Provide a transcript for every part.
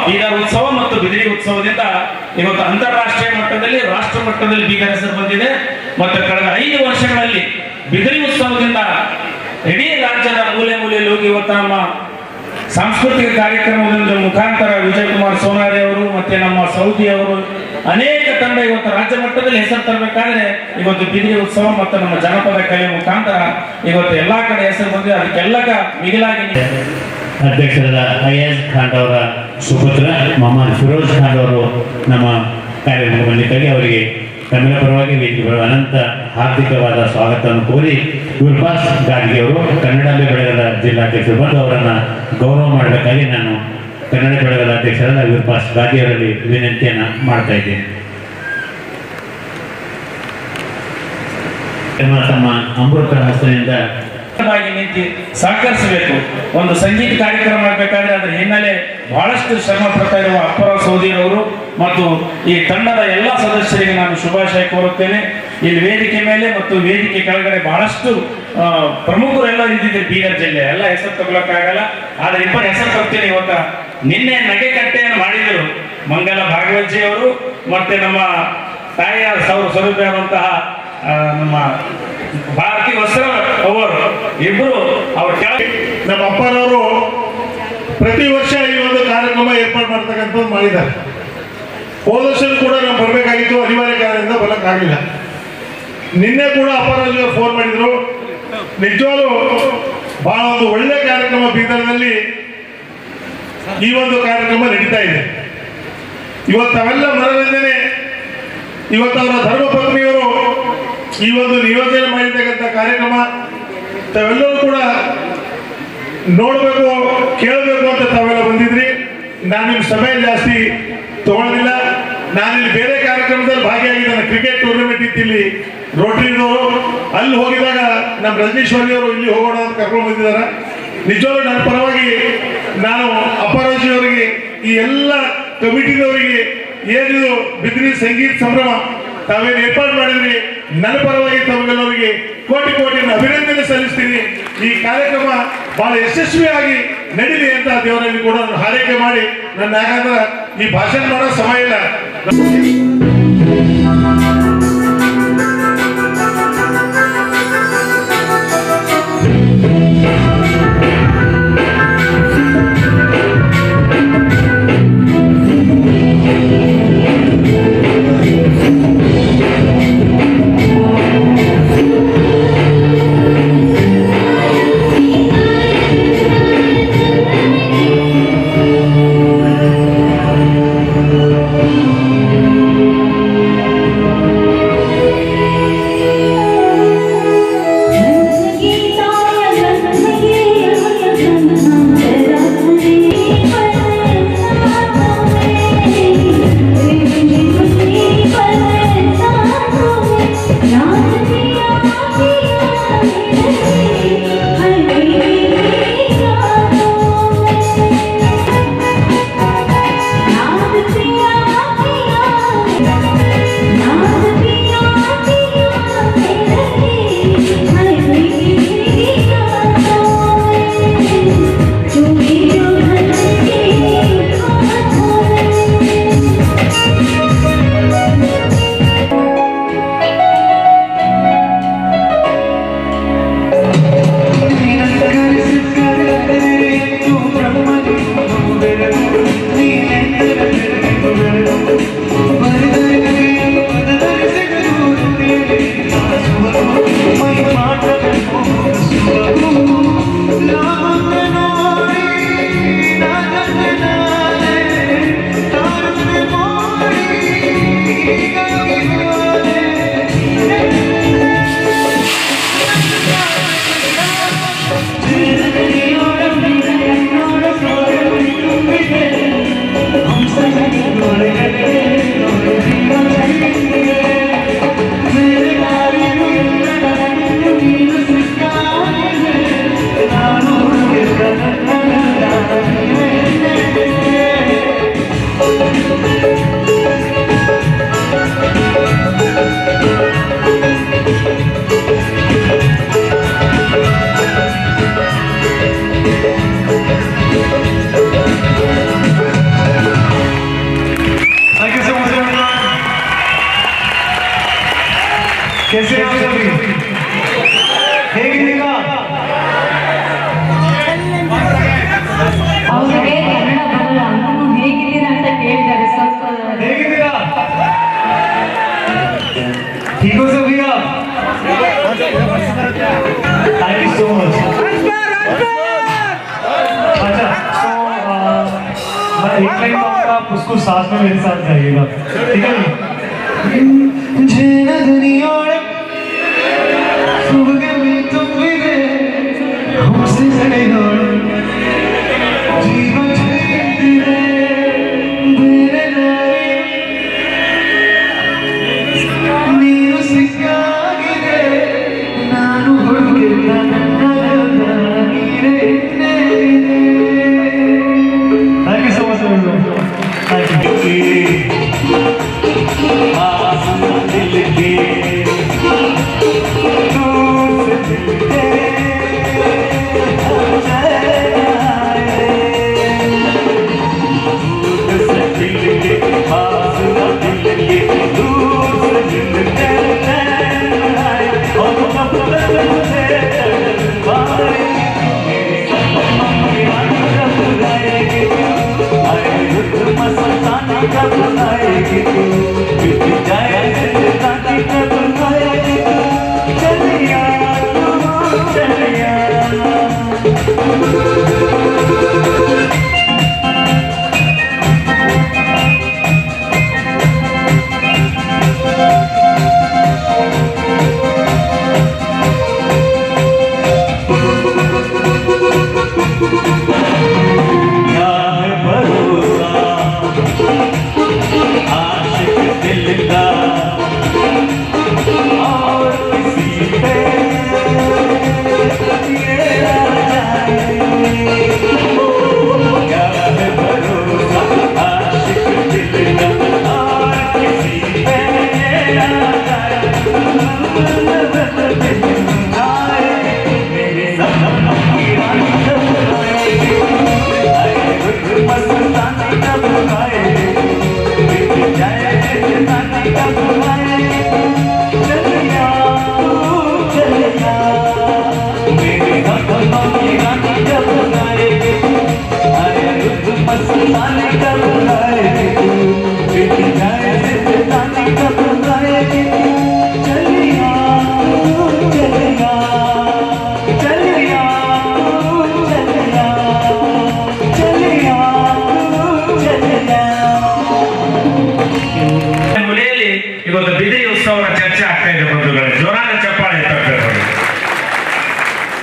ಬೀದರ್ ಉತ್ಸವ ಮತ್ತು ಬಿದಿರಿ ಉತ್ಸವದಿಂದ ಇವತ್ತು ಅಂತಾರಾಷ್ಟ್ರೀಯ ಮಟ್ಟದಲ್ಲಿ, ರಾಷ್ಟ್ರ ಮಟ್ಟದಲ್ಲಿ ಬೀದರ್ ಹೆಸರು ಬಂದಿದೆ. ಮತ್ತು ಕಳೆದ 5 ವರ್ಷಗಳಲ್ಲಿ ಬಿದಿರಿ ಉತ್ಸವದಿಂದ ಇಡೀ ರಾಜ್ಯದ ಮೂಲೆ ಮೂಲೆಯಲ್ಲಿ ಹೋಗಿ ಇವತ್ತು ನಮ್ಮ ಸಾಂಸ್ಕೃತಿಕ ಕಾರ್ಯಕ್ರಮದ ಮುಖಾಂತರ ವಿಜಯಕುಮಾರ್ ಸೋನಾರಿ ಅವರು ಮತ್ತೆ ನಮ್ಮ ಸೌದಿ ಅವರು ಅನೇಕ ತಂಡ ಇವತ್ತು ರಾಜ್ಯ ಮಟ್ಟದಲ್ಲಿ ಹೆಸರು ತರಬೇಕಾದ್ರೆ ಇವತ್ತು ಬಿದಿರಿ ಉತ್ಸವ ಮತ್ತು ನಮ್ಮ ಜನಪದ ಕಲೆ ಮುಖಾಂತರ ಇವತ್ತು ಎಲ್ಲಾ ಕಡೆ ಹೆಸರು ಬಂದಿದೆ. ಅದಕ್ಕೆಲ್ಲ ಮಿಗಿಲಾಗಿ ಅಧ್ಯಕ್ಷರಾದ ಅಯಾಜ್ ಖಾನ್ ಅವರ ಸುಪುತ್ರ ಮೊಹಮ್ಮದ್ ಫಿರೋಜ್ ಖಾನ್ ಅವರು ನಮ್ಮ ಕಾರ್ಯಕ್ರಮ ಬಂದಿದ್ದಾಗಿ ಅವರಿಗೆ ತಮಿಳ ಪರವಾಗಿ ವೇದಿಕೆ ಅನಂತ ಹಾರ್ದಿಕವಾದ ಸ್ವಾಗತವನ್ನು ಕೋರಿ ವಿರ್ಪಾಸ್ ಗಾಡ್ಗೆ ಅವರು ಕನ್ನಡಾಂಬೆ ಬೆಳಗದ ಜಿಲ್ಲಾಧ್ಯಕ್ಷರು ಬಂದು ಅವರನ್ನು ಗೌರವ ಮಾಡಬೇಕಾಗಿ ನಾನು ಕನ್ನಡ ಬೆಳಗದ ಅಧ್ಯಕ್ಷರಾದ ವಿರ್ಪಾಸ್ ಗಾಡ್ಗೆ ಅವರಲ್ಲಿ ವಿನಂತಿಯನ್ನು ಮಾಡ್ತಾ ಇದ್ದೇನೆ. ತಮ್ಮ ಅಮೃತ ಹಸ್ತದಿಂದ ನಿಂತು ಸಹಕರಿಸಬೇಕು. ಒಂದು ಸಂಗೀತ ಕಾರ್ಯಕ್ರಮ ಮಾಡಬೇಕಾದ್ರೆ ಅದರ ಹಿನ್ನೆಲೆ ಬಹಳಷ್ಟು ಶ್ರಮ ಪಡ್ತಾ ಇರುವ ಅಪ್ಪರಾವ್ ಸೌದಿರವರು ಮತ್ತು ಈ ತಂಡದ ಎಲ್ಲ ಸದಸ್ಯರಿಗೆ ನಾನು ಶುಭಾಶಯ ಕೋರುತ್ತೇನೆ. ಇಲ್ಲಿ ವೇದಿಕೆ ಮೇಲೆ ಮತ್ತು ವೇದಿಕೆ ಕೆಳಗಡೆ ಬಹಳಷ್ಟು ಪ್ರಮುಖರೆಲ್ಲ ಇದ್ದಿದ್ರು ಬೀದರ್ ಜಿಲ್ಲೆ, ಎಲ್ಲ ಹೆಸರು ತಗೊಳಕ್ಕಾಗಲ್ಲ. ಆದ್ರೆ ಇಬ್ಬರು ಹೆಸರು ತಗ್ತೀನಿ. ಇವತ್ತ ನಿನ್ನೆ ನಗೆಕಟ್ಟೆಯನ್ನು ಮಾಡಿದರು ಮಂಗಲ ಭಾಗವಜ್ಜಿ ಅವರು ಮತ್ತೆ ನಮ್ಮ ತಾಯಿಯ ಸ್ವರೂಪಿಯಾದಂತಹ ನಮ್ಮ ಭಾರತಿ ವಸ್ತ್ರ ಅವರು ಇಬ್ಬರು ಅವ್ರ ಕೆಳಗೆ ನಮ್ಮ ಅಪ್ಪನವರು ಪ್ರತಿ ವರ್ಷ ಈ ಒಂದು ಕಾರ್ಯಕ್ರಮ ಏರ್ಪಾಡು ಮಾಡ್ತಕ್ಕಂಥದ್ದು ಮಾಡಿದ್ದಾರೆ. ಹೋದ ವರ್ಷ ಕೂಡ ನಾವು ಬರಬೇಕಾಗಿತ್ತು, ಅನಿವಾರ್ಯ ಕಾರಣದಿಂದ ಬರೋಕ್ಕಾಗಲಿಲ್ಲ. ನಿನ್ನೆ ಕೂಡ ಅಪ್ಪರಾಜು ಫೋನ್ ಮಾಡಿದ್ರು. ನಿಜವಾಗ್ಲೂ ಬಹಳ ಒಂದು ಒಳ್ಳೆ ಕಾರ್ಯಕ್ರಮ ಬೀದರ್ನಲ್ಲಿ ಈ ಒಂದು ಕಾರ್ಯಕ್ರಮ ನಡೀತಾ ಇದೆ. ಇವತ್ತು ಅವೆಲ್ಲ ಮನರಂಜನೆ, ಇವತ್ತು ಅವರ ಧರ್ಮಪತ್ನಿಯವರು ಈ ಒಂದು ನಿಯೋಜನೆ ಮಾಡಿರ್ತಕ್ಕಂಥ ಕಾರ್ಯಕ್ರಮ ತಾವೆಲ್ಲರೂ ಕೂಡ ನೋಡಬೇಕು, ಕೇಳಬೇಕು ಅಂತ ತಾವೆಲ್ಲ ಬಂದಿದ್ರಿ. ನಾನು ನಿಮ್ಮ ಸಮಯ ಜಾಸ್ತಿ ತಗೊಳ್ಳೋದಿಲ್ಲ. ನಾನಿಲ್ಲಿ ಬೇರೆ ಕಾರ್ಯಕ್ರಮದಲ್ಲಿ ಭಾಗಿಯಾಗಿದ್ದೇನೆ. ಕ್ರಿಕೆಟ್ ಟೂರ್ನಮೆಂಟ್ ಇತ್ತು ಇಲ್ಲಿ ರೋಟರಿದವರು. ಅಲ್ಲಿ ಹೋಗಿದಾಗ ನಮ್ಮ ರಜನೀಶ್ವರಿ ಅವರು ಇಲ್ಲಿ ಹೋಗೋಣ ಅಂತ ಕರ್ಕೊಂಡು ಬಂದಿದ್ದಾರೆ. ನಿಜವಾಗ್ಲೂ ನನ್ನ ಪರವಾಗಿ ನಾನು ಅಪ್ಪರಾಜಿ ಅವರಿಗೆ, ಈ ಎಲ್ಲ ಕಮಿಟಿದವರಿಗೆ ಏನಿದು ಬಿದಿರಿ ಸಂಗೀತ ಸಂಭ್ರಮ ತಾವೇನು ಏರ್ಪಾಡು ಮಾಡಿದ್ರಿ, ನನ್ನ ಪರವಾಗಿ ತಮಗೆಲ್ಲವರಿಗೆ ಕೋಟಿ ಕೋಟಿ ಅಭಿನಂದನೆ ಸಲ್ಲಿಸ್ತೀನಿ. ಈ ಕಾರ್ಯಕ್ರಮ ಬಹಳ ಯಶಸ್ವಿಯಾಗಿ ನಡೀಲಿ ಅಂತ ದೇವರಲ್ಲಿ ಕೂಡ ಹಾರೈಕೆ ಮಾಡಿ ನನ್ನ ಯಾಕಂದ್ರೆ ಈ ಭಾಷಣ ಮಾಡೋ ಸಮಯ ಇಲ್ಲ. कैसे आप सभी ಹೇಗಿದ್ದೀರಾ ಅವ್ರಿಗೆ ಕನ್ನಡ ಬರಲ್ಲ ಅಂದ್ರೂ ಹೇಗಿದ್ದೀರಾ ಅಂತ ಕೇಳಿದ್ದಾರೆ ಸ್ವಲ್ಪ ಹೇಗಿದ್ದೀರಾ ठीक हो सभी आप थैंक यू सो मच अच्छा तो मैं एक लाइन गाऊंगा आप उसको साथ में मेरे साथ गाइएगा ठीक है झेना दुनियाड़े सुबह में तुम भी दे हमसे सड़े होड़े जीवन जीती रे मेरे नारी ನೀರು ಸಿಕ್ಕಾಗಿದೆ ನಾನು ಹುಡುಕಿಲ್ಲ ನೀರೇ thank you so much thank ಮೂಲೆಯಲ್ಲಿ ಇವತ್ತು ಬಿದಿರಿ ಉತ್ಸವದ ಚರ್ಚೆ ಆಗ್ತಾ ಇದೆ ಬಂಧುಗಳೇ, ಜೋರಾದ ಚಪ್ಪಾಳೆ ತಟ್ಟಬೇಕು.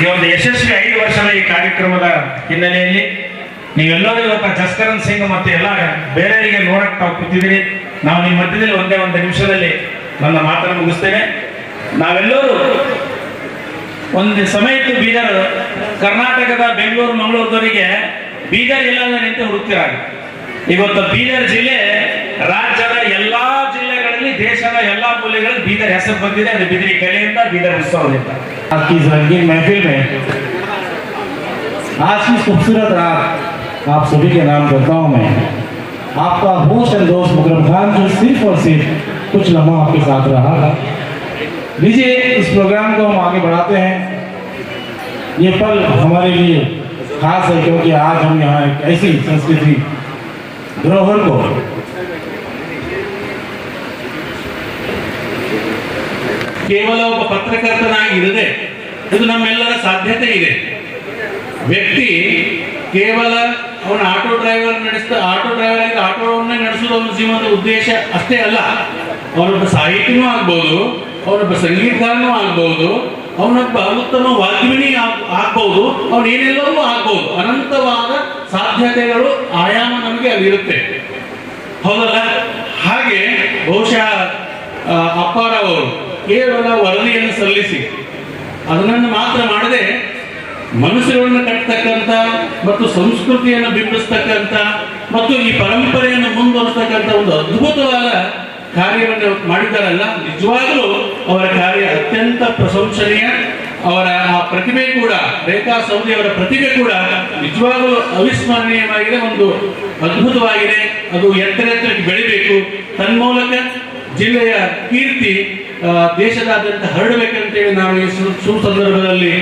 ಈ ಒಂದು ಯಶಸ್ವಿ 5 ವರ್ಷದ ಈ ಕಾರ್ಯಕ್ರಮದ ಹಿನ್ನೆಲೆಯಲ್ಲಿ ನೀವೆಲ್ಲರೂ ಇವತ್ತು ಜಸ್ಕರಣ್ ಸಿಂಗ್ ಮತ್ತು ಎಲ್ಲ ಬೇರೆಯವರಿಗೆ ನೋಡಕ್ ತಾವು ಕೂತಿದ್ದೀರಿ. ನಾವು ನಿಮ್ಮ ಮಧ್ಯದಲ್ಲಿ ಒಂದೇ ಒಂದು ನಿಮಿಷದಲ್ಲಿ ನನ್ನ ಮಾತನ್ನು ಮುಗಿಸ್ತೇನೆ. ನಾವೆಲ್ಲರೂ ಒಂದು ಸಮಯಕ್ಕೆ ಬೀದರ್ ಕರ್ನಾಟಕದ ಬೆಂಗಳೂರು ಮಂಗಳೂರದವರಿಗೆ ಬೀದರ್ ಇಲ್ಲದೆ ನಿಂತು ಹುಡುಕ್ತಿರಾಗ. ಇವತ್ತು ಬೀದರ್ ಜಿಲ್ಲೆ ರಾಜ್ಯದ ಎಲ್ಲಾ ಜಿಲ್ಲೆಗಳಲ್ಲಿ ದೇಶದ ಎಲ್ಲಾ ಮೂಲೆಗಳಲ್ಲಿ ಬೀದರ್ ಹೆಸರು ಬಂದಿದೆ. ಅದು ಬಿದಿರಿ ಕಲೆಯಿಂದ, ಬೀದರ್ ಉತ್ಸವದಿಂದ. आपकी रंगीन महफिल में आज की खूबसूरत रात आप सभी के नाम करता हूँ मैं, आपका होस्ट एंड दोस्त मुकरम खान, जो सिर्फ और सिर्फ कुछ लम्हा आपके साथ रहा था। लीजिए इस प्रोग्राम को हम आगे बढ़ाते हैं। ये पल हमारे लिए खास है क्योंकि आज हम यहाँ एक ऐसी संस्कृति धरोहर को ಕೇವಲ ಒಬ್ಬ ಪತ್ರಕರ್ತನಾಗಿರದೆ ಇದು ನಮ್ಮೆಲ್ಲರ ಸಾಧ್ಯತೆ ಇದೆ. ವ್ಯಕ್ತಿ ಕೇವಲ ಅವನ ಆಟೋ ಡ್ರೈವರ್ ಆಗಿ ಆಟೋವನ್ನೇ ನಡೆಸೋದು ಅವನ ಜೀವನದ ಉದ್ದೇಶ ಅಷ್ಟೇ ಅಲ್ಲ. ಅವನೊಬ್ಬ ಸಾಹಿತಿನೂ ಆಗ್ಬೋದು, ಅವನೊಬ್ಬ ಸಂಗೀತಗಾರನೂ ಆಗ್ಬೋದು, ಅವನೊಬ್ಬ ಉತ್ತಮ ವಾಗ್ಮಿನಿ ಆಗ್ಬಹುದು, ಅವನೇನೆಲ್ಲವೂ ಆಗ್ಬಹುದು. ಅನಂತವಾದ ಸಾಧ್ಯತೆಗಳು ಆಯಾಮ ನಮಗೆ ಅಲ್ಲಿರುತ್ತೆ, ಹೌದಲ್ಲ? ಹಾಗೆ ಬಹುಶಃ ಅಪ್ಪಾರವರು ಕೇವಲ ವರದಿಯನ್ನು ಸಲ್ಲಿಸಿ ಅದನ್ನು ಮಾತ್ರ ಮಾಡದೆ ಮನುಷ್ಯರನ್ನು ಕಟ್ಟತಕ್ಕಂಥ ಮತ್ತು ಸಂಸ್ಕೃತಿಯನ್ನು ಬಿಂಬಿಸ್ತಕ್ಕಂಥ ಮತ್ತು ಈ ಪರಂಪರೆಯನ್ನು ಮುಂದುವರಿಸ್ತಕ್ಕಂಥ ಒಂದು ಅದ್ಭುತವಾದ ಕಾರ್ಯವನ್ನು ಮಾಡಿದ್ದಾರಲ್ಲ, ನಿಜವಾಗಲೂ ಅವರ ಕಾರ್ಯ ಅತ್ಯಂತ ಪ್ರಶಂಸನೀಯ. ಅವರ ಆ ಪ್ರತಿಭೆ ಕೂಡ, ರೇಖಾ ಸೌದಿ ಅವರ ಪ್ರತಿಭೆ ಕೂಡ ನಿಜವಾಗಲೂ ಅವಿಸ್ಮರಣೀಯವಾಗಿದೆ, ಒಂದು ಅದ್ಭುತವಾಗಿದೆ. ಅದು ಎತ್ತರಕ್ಕೆ ಬೆಳಿಬೇಕು. ತನ್ಮೂಲಕ ಜಿಲ್ಲೆಯ ಕೀರ್ತಿ ದೇಶದಾದ್ಯಂತ ಹರಡಬೇಕಂತೇಳಿ ನಾನು ಈ ಸಂದರ್ಭದಲ್ಲಿ